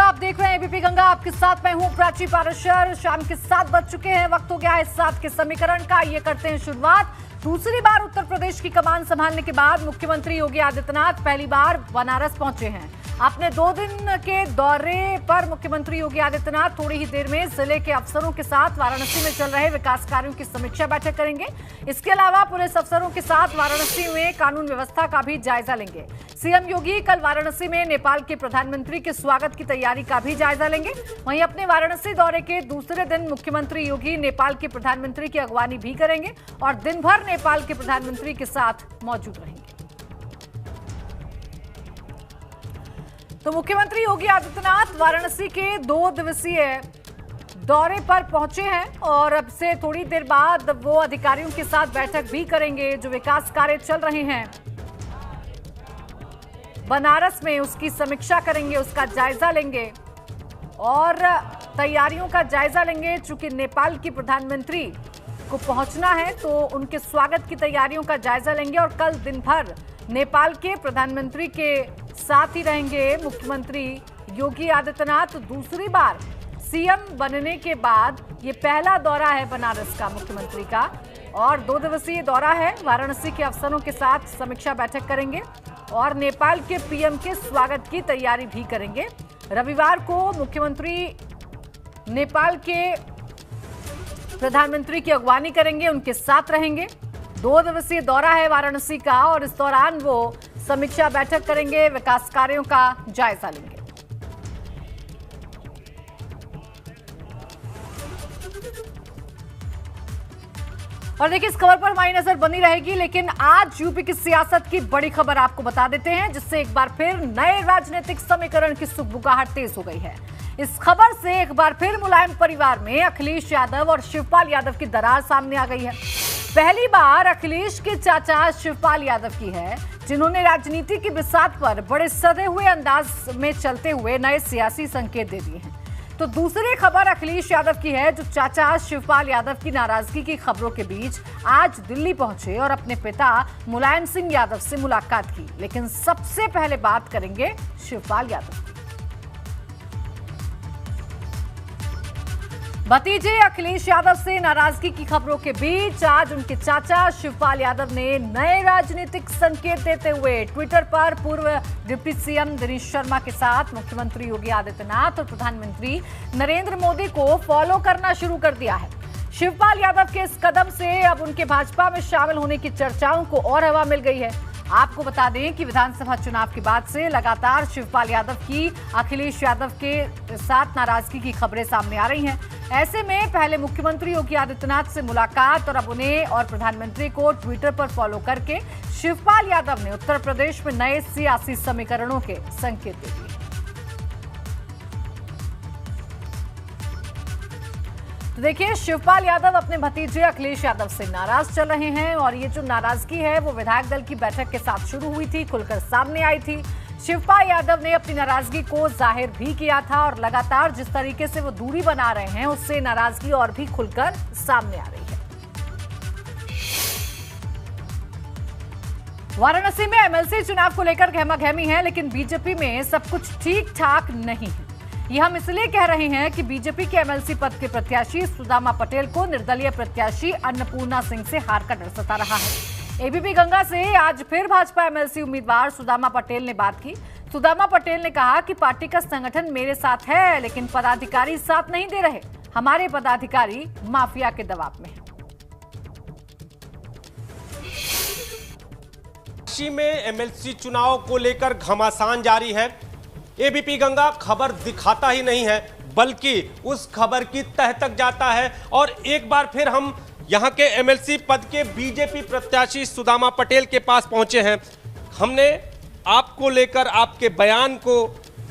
आप देख रहे हैं एबीपी गंगा। आपके साथ मैं हूं प्राची पारशर। शाम के 7 बज चुके हैं। वक्त हो गया है 7 के समीकरण का। ये करते हैं शुरुआत। दूसरी बार उत्तर प्रदेश की कमान संभालने के बाद मुख्यमंत्री योगी आदित्यनाथ पहली बार बनारस पहुंचे हैं। अपने 2 दिन के दौरे पर मुख्यमंत्री योगी आदित्यनाथ थोड़ी ही देर में जिले के अफसरों के साथ वाराणसी में चल रहे विकास कार्यों की समीक्षा बैठक करेंगे। इसके अलावा पुलिस अफसरों के साथ वाराणसी में कानून व्यवस्था का भी जायजा लेंगे। सीएम योगी कल वाराणसी में नेपाल के प्रधानमंत्री के स्वागत की तैयारी का भी जायजा लेंगे। वहीं अपने वाराणसी दौरे के दूसरे दिन मुख्यमंत्री योगी नेपाल के प्रधानमंत्री की अगवानी भी करेंगे और दिन भर नेपाल के प्रधानमंत्री के साथ मौजूद रहेंगे। तो मुख्यमंत्री योगी आदित्यनाथ वाराणसी के 2 दिवसीय दौरे पर पहुंचे हैं और अब से थोड़ी देर बाद वो अधिकारियों के साथ बैठक भी करेंगे। जो विकास कार्य चल रहे हैं बनारस में उसकी समीक्षा करेंगे, उसका जायजा लेंगे और तैयारियों का जायजा लेंगे। चूंकि नेपाल की प्रधानमंत्री को पहुंचना है तो उनके स्वागत की तैयारियों का जायजा लेंगे और कल दिन भर नेपाल के प्रधानमंत्री के साथ ही रहेंगे। मुख्यमंत्री योगी आदित्यनाथ दूसरी बार सीएम बनने के बाद ये पहला दौरा है बनारस का मुख्यमंत्री का और 2 दिवसीय दौरा है। वाराणसी के अफसरों के साथ समीक्षा बैठक करेंगे और नेपाल के पीएम के स्वागत की तैयारी भी करेंगे। रविवार को मुख्यमंत्री नेपाल के प्रधानमंत्री की अगवानी करेंगे, उनके साथ रहेंगे। 2 दिवसीय दौरा है वाराणसी का और इस दौरान वो समीक्षा बैठक करेंगे, विकास कार्यों का जायजा लेंगे। और देखिए, इस खबर पर हमारी नजर बनी रहेगी, लेकिन आज यूपी की सियासत की बड़ी खबर आपको बता देते हैं, जिससे एक बार फिर नए राजनीतिक समीकरण की सुगबुगाहट तेज हो गई है। इस खबर से एक बार फिर मुलायम परिवार में अखिलेश यादव और शिवपाल यादव की दरार सामने आ गई है। पहली बार अखिलेश के चाचा शिवपाल यादव की है, जिन्होंने राजनीति की बिसात पर बड़े सधे हुए अंदाज में चलते हुए नए सियासी संकेत दे दिए हैं। तो दूसरी खबर अखिलेश यादव की है, जो चाचा शिवपाल यादव की नाराजगी की खबरों के बीच आज दिल्ली पहुंचे और अपने पिता मुलायम सिंह यादव से मुलाकात की। लेकिन सबसे पहले बात करेंगे शिवपाल यादव। भतीजे अखिलेश यादव से नाराजगी की खबरों के बीच आज उनके चाचा शिवपाल यादव ने नए राजनीतिक संकेत देते हुए ट्विटर पर पूर्व डिप्टी सीएम दिनेश शर्मा के साथ मुख्यमंत्री योगी आदित्यनाथ और प्रधानमंत्री नरेंद्र मोदी को फॉलो करना शुरू कर दिया है। शिवपाल यादव के इस कदम से अब उनके भाजपा में शामिल होने की चर्चाओं को और हवा मिल गई है। आपको बता दें कि विधानसभा चुनाव के बाद से लगातार शिवपाल यादव की अखिलेश यादव के साथ नाराजगी की खबरें सामने आ रही हैं। ऐसे में पहले मुख्यमंत्री योगी आदित्यनाथ से मुलाकात और अब उन्हें और प्रधानमंत्री को ट्विटर पर फॉलो करके शिवपाल यादव ने उत्तर प्रदेश में नए सियासी समीकरणों के संकेत दे दिए। तो देखिए, शिवपाल यादव अपने भतीजे अखिलेश यादव से नाराज चल रहे हैं और ये जो नाराजगी है वो विधायक दल की बैठक के साथ शुरू हुई थी, खुलकर सामने आई थी। शिवपाल यादव ने अपनी नाराजगी को जाहिर भी किया था और लगातार जिस तरीके से वो दूरी बना रहे हैं उससे नाराजगी और भी खुलकर सामने आ रही है। वाराणसी में एमएलसी चुनाव को लेकर गहमागहमी है, लेकिन बीजेपी में सब कुछ ठीक ठाक नहीं है। ये हम इसलिए कह रहे हैं कि बीजेपी के एमएलसी पद के प्रत्याशी सुदामा पटेल को निर्दलीय प्रत्याशी अन्नपूर्णा सिंह से हार का डर सता रहा है। एबीपी गंगा से आज फिर भाजपा एमएलसी उम्मीदवार सुदामा पटेल ने बात की। सुदामा पटेल ने कहा कि पार्टी का संगठन मेरे साथ है, लेकिन पदाधिकारी साथ नहीं दे रहे। हमारे पदाधिकारी माफिया के दबाव में हैं। काशी में एमएलसी चुनाव को लेकर घमासान जारी है। एबीपी गंगा खबर दिखाता ही नहीं है, बल्कि उस खबर की तह तक जाता है और एक बार फिर हम यहां के एमएलसी पद के बीजेपी प्रत्याशी सुदामा पटेल के पास पहुंचे हैं। हमने आपको लेकर आपके बयान को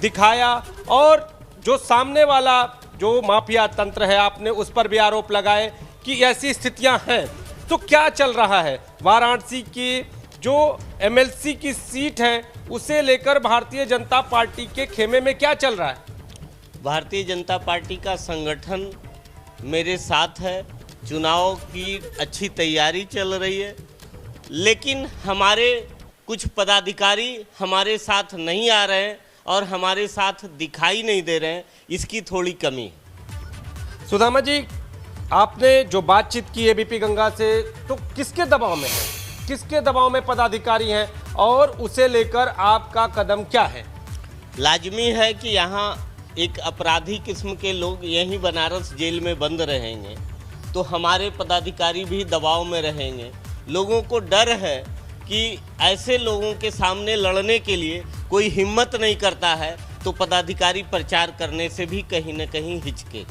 दिखाया और जो सामने वाला जो माफिया तंत्र है, आपने उस पर भी आरोप लगाए कि ऐसी स्थितियां हैं। तो क्या चल रहा है? वाराणसी की जो एमएलसी की सीट है उसे लेकर भारतीय जनता पार्टी के खेमे में क्या चल रहा है? भारतीय जनता पार्टी का संगठन मेरे साथ है, चुनाव की अच्छी तैयारी चल रही है, लेकिन हमारे कुछ पदाधिकारी हमारे साथ नहीं आ रहे हैं और हमारे साथ दिखाई नहीं दे रहे हैं, इसकी थोड़ी कमी है। सुदामा जी, आपने जो बातचीत की एबीपी गंगा से, तो किसके दबाव में है, किसके दबाव में पदाधिकारी हैं और उसे लेकर आपका कदम क्या है? लाजमी है कि यहाँ एक अपराधी किस्म के लोग यहीं बनारस जेल में बंद रहेंगे तो हमारे पदाधिकारी भी दबाव में रहेंगे। लोगों को डर है कि ऐसे लोगों के सामने लड़ने के लिए कोई हिम्मत नहीं करता है तो पदाधिकारी प्रचार करने से भी कहीं न कहीं हिचके।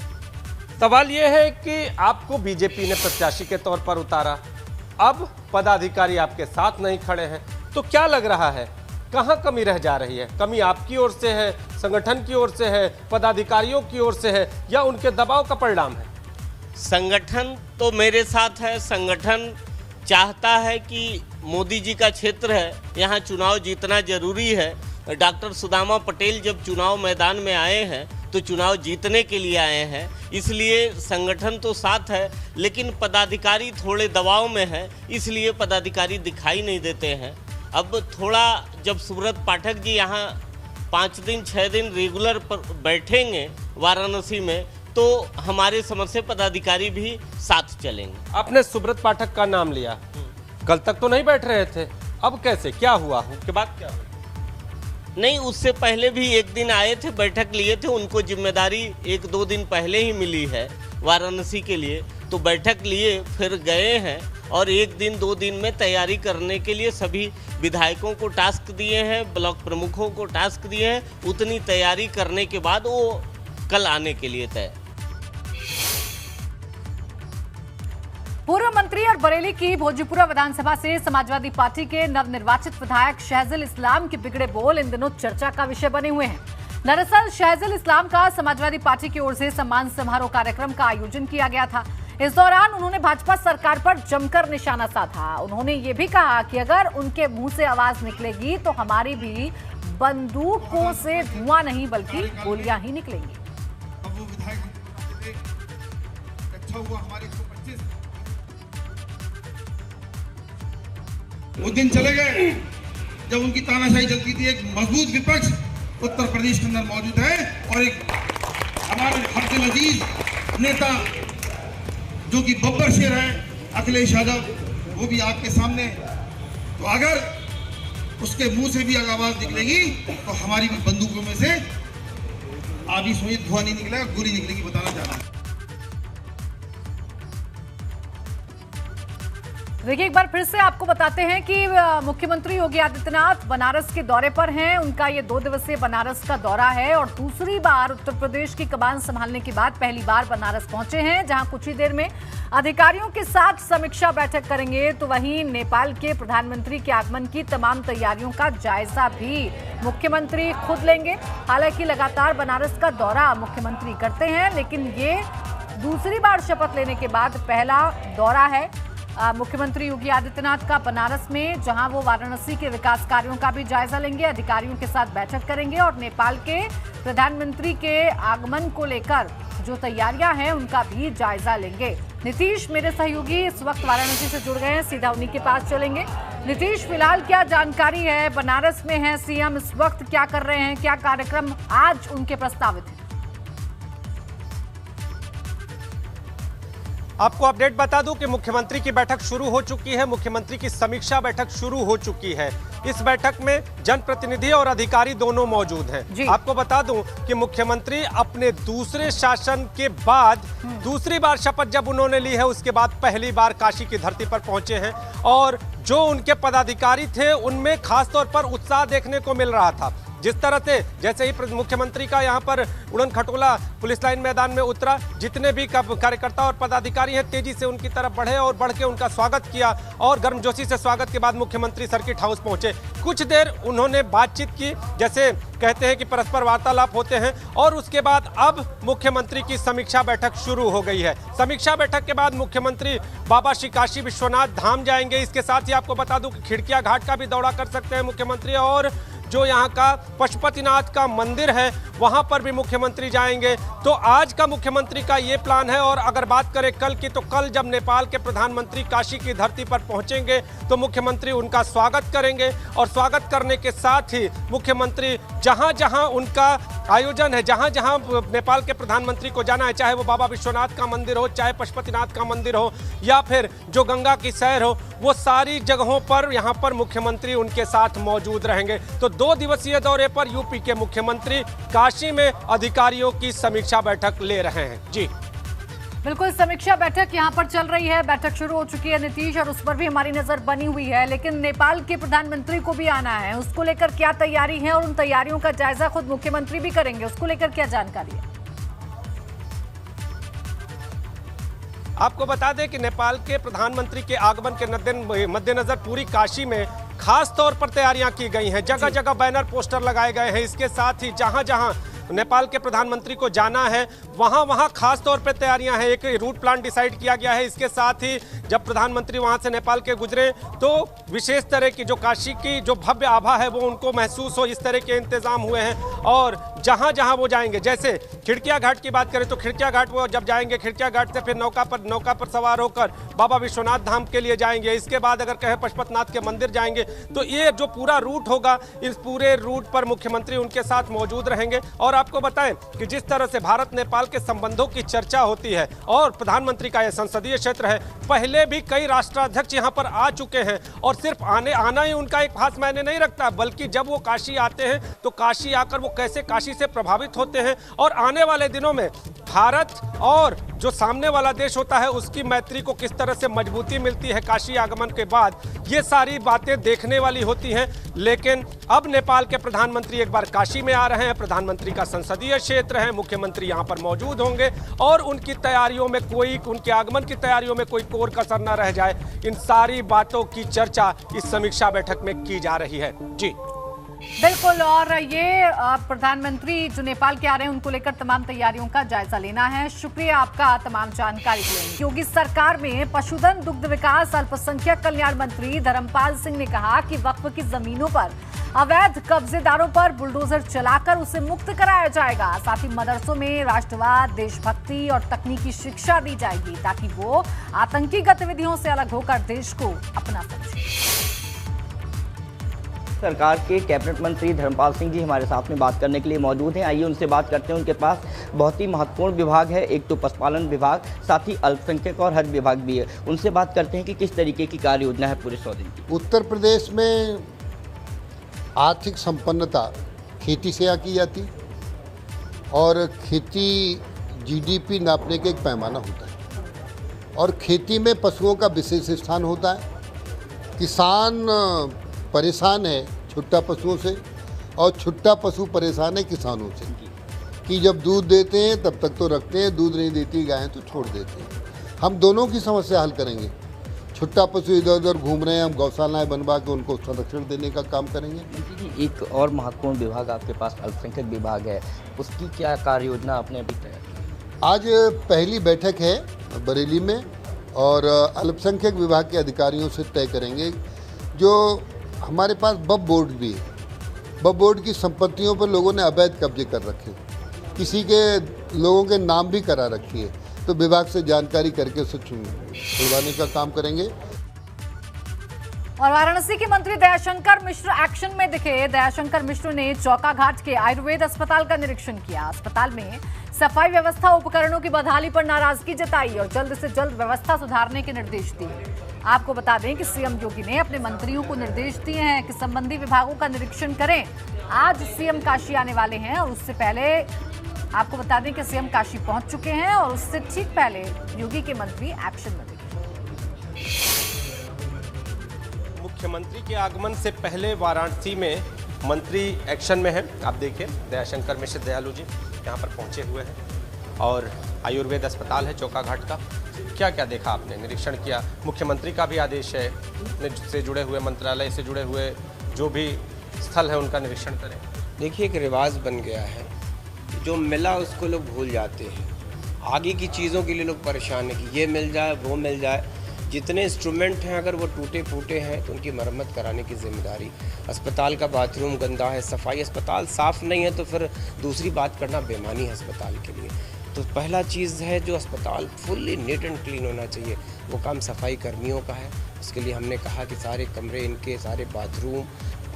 सवाल यह है कि आपको बीजेपी ने प्रत्याशी के तौर पर उतारा, अब पदाधिकारी आपके साथ नहीं खड़े हैं, तो क्या लग रहा है कहाँ कमी रह जा रही है? कमी आपकी ओर से है, संगठन की ओर से है, पदाधिकारियों की ओर से है, या उनके दबाव का परिणाम है? संगठन तो मेरे साथ है। संगठन चाहता है कि मोदी जी का क्षेत्र है, यहाँ चुनाव जीतना जरूरी है। डॉक्टर सुदामा पटेल जब चुनाव मैदान में आए हैं तो चुनाव जीतने के लिए आए हैं, इसलिए संगठन तो साथ है, लेकिन पदाधिकारी थोड़े दबाव में है, इसलिए पदाधिकारी दिखाई नहीं देते हैं। अब थोड़ा जब सुब्रत पाठक जी यहाँ 5 दिन 6 दिन रेगुलर पर बैठेंगे वाराणसी में तो हमारे समझ से पदाधिकारी भी साथ चलेंगे। आपने सुब्रत पाठक का नाम लिया, कल तक तो नहीं बैठ रहे थे, अब कैसे, क्या हुआ, उसके बाद क्या हुआ? नहीं, उससे पहले भी एक दिन आए थे, बैठक लिए थे, उनको जिम्मेदारी 1-2 दिन पहले ही मिली है वाराणसी के लिए, तो बैठक लिए फिर गए हैं और 1 दिन 2 दिन में तैयारी करने के लिए सभी विधायकों को टास्क दिए हैं, ब्लॉक प्रमुखों को टास्क दिए हैं। उतनी तैयारी करने के बाद वो कल आने के लिए तय। पूर्व मंत्री और बरेली की भोजपुरा विधानसभा से समाजवादी पार्टी के नवनिर्वाचित विधायक शहजुल इस्लाम के बिगड़े बोल इन दिनों चर्चा का विषय बने हुए हैं। दरअसल शहजुल इस्लाम का समाजवादी पार्टी की ओर से सम्मान समारोह कार्यक्रम का आयोजन किया गया था। इस दौरान उन्होंने भाजपा सरकार पर जमकर निशाना साधा। उन्होंने ये भी कहा कि अगर उनके मुंह से आवाज निकलेगी तो हमारी भी बंदूकों से धुआं नहीं बल्कि गोलियां ही निकलेंगी। अब वो विधायक अच्छा हुआ हमारे 125 वो दिन चले गए जब उनकी तानाशाही चलती थी। एक मजबूत विपक्ष उत्तर प्रदेश के अंदर मौजूद है और एक हमारे हर अजीज नेता जो कि बब्बर शेर है अखिलेश यादव, वो भी आपके सामने। तो अगर उसके मुंह से भी अगर आवाज निकलेगी तो हमारी भी बंदूकों में से आधी सुई धुआं नहीं निकलेगा, गोली निकलेगी, बताना चाह रहा हूं। देखिए, एक बार फिर से आपको बताते हैं कि मुख्यमंत्री योगी आदित्यनाथ बनारस के दौरे पर हैं। उनका ये 2 दिवसीय बनारस का दौरा है और दूसरी बार उत्तर प्रदेश की कमान संभालने के बाद पहली बार बनारस पहुंचे हैं, जहां कुछ ही देर में अधिकारियों के साथ समीक्षा बैठक करेंगे। तो वहीं नेपाल के प्रधानमंत्री के आगमन की तमाम तैयारियों का जायजा भी मुख्यमंत्री खुद लेंगे। हालांकि लगातार बनारस का दौरा मुख्यमंत्री करते हैं, लेकिन ये दूसरी बार शपथ लेने के बाद पहला दौरा है मुख्यमंत्री योगी आदित्यनाथ का बनारस में, जहां वो वाराणसी के विकास कार्यों का भी जायजा लेंगे, अधिकारियों के साथ बैठक करेंगे और नेपाल के प्रधानमंत्री के आगमन को लेकर जो तैयारियां हैं उनका भी जायजा लेंगे। नीतीश मेरे सहयोगी इस वक्त वाराणसी से जुड़ गए हैं, सीधा उन्हीं के पास चलेंगे। नीतीश, फिलहाल क्या जानकारी है? बनारस में है सीएम, इस वक्त क्या कर रहे हैं, क्या कार्यक्रम आज उनके प्रस्तावित है? आपको अपडेट बता दूं कि मुख्यमंत्री की बैठक शुरू हो चुकी है, मुख्यमंत्री की समीक्षा बैठक शुरू हो चुकी है। इस बैठक में जनप्रतिनिधि और अधिकारी दोनों मौजूद हैं। आपको बता दूं कि मुख्यमंत्री अपने दूसरे शासन के बाद दूसरी बार शपथ जब उन्होंने ली है, उसके बाद पहली बार काशी की धरती पर पहुंचे हैं और जो उनके पदाधिकारी थे उनमें खासतौर पर उत्साह देखने को मिल रहा था। जिस तरह से जैसे ही मुख्यमंत्री का यहाँ पर उड़न खटोला पुलिस लाइन मैदान में उतरा, जितने भी कार्यकर्ता और पदाधिकारी हैं तेजी से उनकी तरफ बढ़े और बढ़ के उनका स्वागत किया और गर्मजोशी से स्वागत के बाद मुख्यमंत्री सर्किट हाउस पहुंचे। कुछ देर उन्होंने बातचीत की, जैसे कहते हैं कि परस्पर वार्तालाप होते हैं, और उसके बाद अब मुख्यमंत्री की समीक्षा बैठक शुरू हो गई है। समीक्षा बैठक के बाद मुख्यमंत्री बाबा श्री काशी विश्वनाथ धाम जाएंगे। इसके साथ ही आपको बता दूं कि खिड़किया घाट का भी दौरा कर सकते हैं मुख्यमंत्री, और जो यहाँ का पशुपतिनाथ का मंदिर है वहाँ पर भी मुख्यमंत्री जाएंगे। तो आज का मुख्यमंत्री का ये प्लान है। और अगर बात करें कल की, तो कल जब नेपाल के प्रधानमंत्री काशी की धरती पर पहुँचेंगे तो मुख्यमंत्री उनका स्वागत करेंगे। और स्वागत करने के साथ ही मुख्यमंत्री जहाँ जहाँ उनका आयोजन है, जहाँ जहाँ नेपाल के प्रधानमंत्री को जाना है, चाहे वो बाबा विश्वनाथ का मंदिर हो, चाहे पशुपतिनाथ का मंदिर हो, या फिर जो गंगा की सैर हो, वो सारी जगहों पर यहाँ पर मुख्यमंत्री उनके साथ मौजूद रहेंगे। तो 2 दिवसीय दौरे पर यूपी के मुख्यमंत्री काशी में अधिकारियों की समीक्षा बैठक ले रहे हैं। जी बिल्कुल, समीक्षा बैठक यहाँ पर चल रही है। बैठक शुरू हो चुकी है नीतीश, और उस पर भी हमारी नजर बनी हुई है। लेकिन नेपाल के प्रधानमंत्री को भी आना है, उसको लेकर क्या तैयारी है और उन तैयारियों का जायजा खुद मुख्यमंत्री भी करेंगे, उसको लेकर क्या जानकारी है? आपको बता दें कि नेपाल के प्रधानमंत्री के आगमन के मद्देनजर पूरी काशी में खास तौर पर तैयारियां की गई हैं। जगह जगह बैनर पोस्टर लगाए गए हैं। इसके साथ ही जहां जहां नेपाल के प्रधानमंत्री को जाना है वहां वहां खास तौर पर तैयारियां हैं। एक रूट प्लान डिसाइड किया गया है। इसके साथ ही जब प्रधानमंत्री वहां से नेपाल के गुजरे तो विशेष तरह की जो काशी की जो भव्य आभा है वो उनको महसूस हो, इस तरह के इंतजाम हुए हैं। और जहां जहां वो जाएंगे, जैसे खिड़किया घाट की बात करें तो खिड़किया घाट वो जब जाएंगे, खिड़किया घाट से फिर नौका पर सवार होकर बाबा विश्वनाथ धाम के लिए जाएंगे। इसके बाद अगर कहें पशुपतिनाथ के मंदिर जाएंगे। तो ये जो पूरा रूट होगा, इस पूरे रूट पर मुख्यमंत्री उनके साथ मौजूद रहेंगे। और आपको बताएं कि जिस तरह से भारत नेपाल के संबंधों की चर्चा होती है और प्रधानमंत्री का यह संसदीय क्षेत्र है, पहले भी कई राष्ट्राध्यक्ष यहां पर आ चुके हैं। और सिर्फ आना ही उनका एक खास मायने नहीं रखता, बल्कि जब वो काशी आते हैं तो काशी आकर वो कैसे काशी से प्रभावित होते हैं और आने वाले दिनों में भारत और जो सामने वाला देश होता है उसकी मैत्री को किस तरह से मजबूती मिलती है काशी आगमन के बाद, ये सारी बातें देखने वाली होती हैं। लेकिन अब नेपाल के प्रधानमंत्री एक बार काशी में आ रहे हैं। प्रधानमंत्री का संसदीय क्षेत्र है, मुख्यमंत्री यहां पर मौजूद होंगे और उनकी तैयारियों में उनके आगमन की तैयारियों में कोई कोर कसर न रह जाए, इन सारी बातों की चर्चा इस समीक्षा बैठक में की जा रही है। जी बिल्कुल, और ये प्रधानमंत्री जो नेपाल के आ रहे हैं उनको लेकर तमाम तैयारियों का जायजा लेना है। शुक्रिया आपका तमाम जानकारी के लिए। योगी सरकार में पशुधन दुग्ध विकास अल्पसंख्यक कल्याण मंत्री धर्मपाल सिंह ने कहा कि वक्फ की जमीनों पर अवैध कब्जेदारों पर बुलडोजर चलाकर उसे मुक्त कराया जाएगा। साथ ही मदरसों में राष्ट्रवाद, देशभक्ति और तकनीकी शिक्षा दी जाएगी ताकि वो आतंकी गतिविधियों से अलग होकर देश को अपना सके। सरकार के कैबिनेट मंत्री धर्मपाल सिंह जी हमारे साथ में बात करने के लिए मौजूद हैं। आइए उनसे बात करते हैं। उनके पास बहुत ही महत्वपूर्ण विभाग है, एक तो पशुपालन विभाग, साथ ही अल्पसंख्यक और हज विभाग भी है। उनसे बात करते हैं कि किस तरीके की कार्य योजना है पूरे 100 दिन की। उत्तर प्रदेश में आर्थिक संपन्नता खेती से यहाँ की जाती और खेती जीडीपी नापने का एक पैमाना होता है और खेती में पशुओं का विशेष स्थान होता है। किसान परेशान है छुट्टा पशुओं से और छुट्टा पशु परेशान है किसानों से कि जब दूध देते हैं तब तक तो रखते हैं, दूध नहीं देती गायें तो छोड़ देते हैं। हम दोनों की समस्या हल करेंगे। छुट्टा पशु इधर उधर घूम रहे हैं, हम गौशालाएं बनवा के उनको संरक्षण देने का काम करेंगे। एक और महत्वपूर्ण विभाग आपके पास अल्पसंख्यक विभाग है, उसकी क्या कार्य योजना आपने अभी तय की? आज पहली बैठक है बरेली में और अल्पसंख्यक विभाग के अधिकारियों से तय करेंगे। जो हमारे पास वक्फ बोर्ड भी है, वक्फ बोर्ड की संपत्तियों पर लोगों ने अवैध कब्जे कर रखे, किसी के लोगों के नाम भी करा रखी है, तो विभाग से जानकारी करके उसे छुड़वाने का काम करेंगे। और वाराणसी के मंत्री दयाशंकर मिश्र एक्शन में दिखे। दयाशंकर मिश्र ने चौका घाट के आयुर्वेद अस्पताल का निरीक्षण किया। अस्पताल में सफाई व्यवस्था, उपकरणों की बदहाली पर नाराजगी जताई और जल्द से जल्द व्यवस्था सुधारने के निर्देश दिए। आपको बता दें कि सीएम योगी ने अपने मंत्रियों को निर्देश दिए हैं कि संबंधी विभागों का निरीक्षण करें। आज सीएम काशी आने वाले हैं और उससे पहले आपको बता दें कि सीएम काशी पहुंच चुके हैं और उससे ठीक पहले योगी के मंत्री एक्शन में दिखे। मुख्यमंत्री के आगमन से पहले वाराणसी में मंत्री एक्शन में हैं। आप देखिए दयाशंकर मिश्र दयालु जी यहाँ पर पहुँचे हुए हैं और आयुर्वेद अस्पताल है चौका घाट का। क्या क्या देखा आपने, निरीक्षण किया? मुख्यमंत्री का भी आदेश है से जुड़े हुए मंत्रालय से जुड़े हुए जो भी स्थल है उनका निरीक्षण करें। देखिए एक रिवाज बन गया है, जो मिला उसको लोग भूल जाते हैं। आगे की चीज़ों के लिए लोग परेशान हैं कि ये मिल जाए वो मिल जाए। जितने इंस्ट्रूमेंट हैं अगर वो टूटे फूटे हैं तो उनकी मरम्मत कराने की जिम्मेदारी। अस्पताल का बाथरूम गंदा है, सफाई, अस्पताल साफ़ नहीं है तो फिर दूसरी बात करना बेईमानी है अस्पताल के लिए। तो पहला चीज़ है जो अस्पताल फुल्ली नीट एंड क्लीन होना चाहिए, वो काम सफाई कर्मियों का है। उसके लिए हमने कहा कि सारे कमरे इनके, सारे बाथरूम,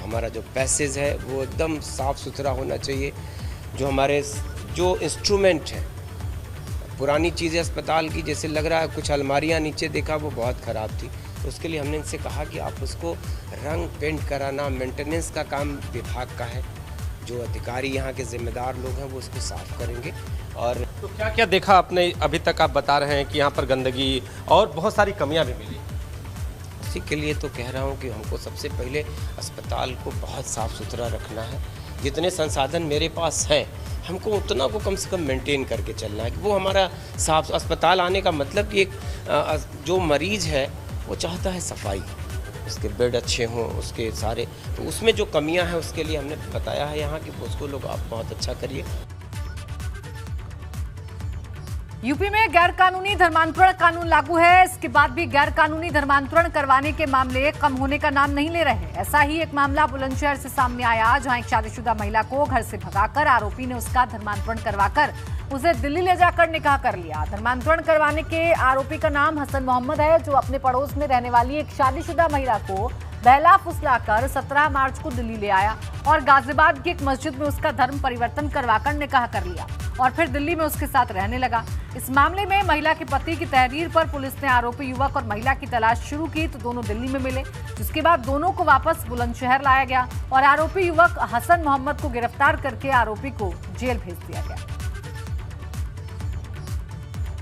हमारा जो पैसेज है वो एकदम साफ़ सुथरा होना चाहिए। जो इंस्ट्रूमेंट हैं, पुरानी चीज़ें अस्पताल की जैसे लग रहा है, कुछ अलमारियां नीचे देखा वो बहुत ख़राब थी, तो उसके लिए हमने इनसे कहा कि आप उसको रंग पेंट कराना, मेंटेनेंस का काम विभाग का है। जो अधिकारी यहाँ के ज़िम्मेदार लोग हैं वो उसको साफ़ करेंगे। और तो क्या क्या देखा आपने अभी तक? आप बता रहे हैं कि यहाँ पर गंदगी और बहुत सारी कमियाँ भी मिली। इसी के लिए तो कह रहा हूँ कि हमको सबसे पहले अस्पताल को बहुत साफ़ सुथरा रखना है। जितने संसाधन मेरे पास हैं हमको उतना को कम से कम मेंटेन करके चलना है कि वो हमारा साफ। अस्पताल आने का मतलब कि एक जो मरीज़ है वो चाहता है सफाई, उसके बेड अच्छे हों, उसके सारे, तो उसमें जो कमियां हैं उसके लिए हमने बताया है यहाँ कि उसको लोग आप बहुत अच्छा करिए। यूपी में गैर कानूनी धर्मांतरण कानून लागू है, इसके बाद भी गैर कानूनी धर्मांतरण करवाने के मामले कम होने का नाम नहीं ले रहे। ऐसा ही एक मामला बुलंदशहर से सामने आया, जहां एक शादीशुदा महिला को घर से भगाकर आरोपी ने उसका धर्मांतरण करवाकर उसे दिल्ली ले जाकर निकाह कर लिया। धर्मांतरण करवाने के आरोपी का नाम हसन मोहम्मद है, जो अपने पड़ोस में रहने वाली एक शादीशुदा महिला को बहला फुसलाकर 17 मार्च को दिल्ली ले आया और गाजियाबाद की एक मस्जिद में उसका धर्म परिवर्तन करवाकर निकाह कर लिया और फिर दिल्ली में उसके साथ रहने लगा। इस मामले में महिला के पति की तहरीर पर पुलिस ने आरोपी युवक और महिला की तलाश शुरू की तो दोनों दिल्ली में मिले, जिसके बाद दोनों को वापस बुलंदशहर लाया गया और आरोपी युवक हसन मोहम्मद को गिरफ्तार करके आरोपी को जेल भेज दिया गया।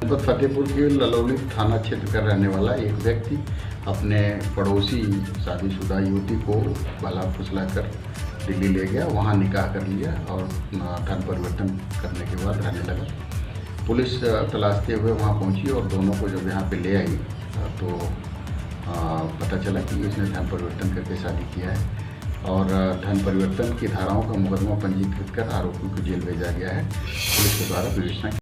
फतेहपुर के ललौली थाना क्षेत्र का रहने वाला एक व्यक्ति अपने पड़ोसी शादीशुदा युवती को भला फुसला कर दिल्ली ले गया, वहाँ निकाह कर लिया और धर्म परिवर्तन करने के बाद रहने लगा। पुलिस तलाशते हुए वहाँ पहुँची और दोनों को जब यहाँ पे ले आई तो पता चला कि इसने धर्म परिवर्तन करके शादी किया है और धर्म परिवर्तन की धाराओं का मुकदमा पंजीकृत कर आरोपी को जेल भेजा गया है। पुलिस के द्वारा विवेचना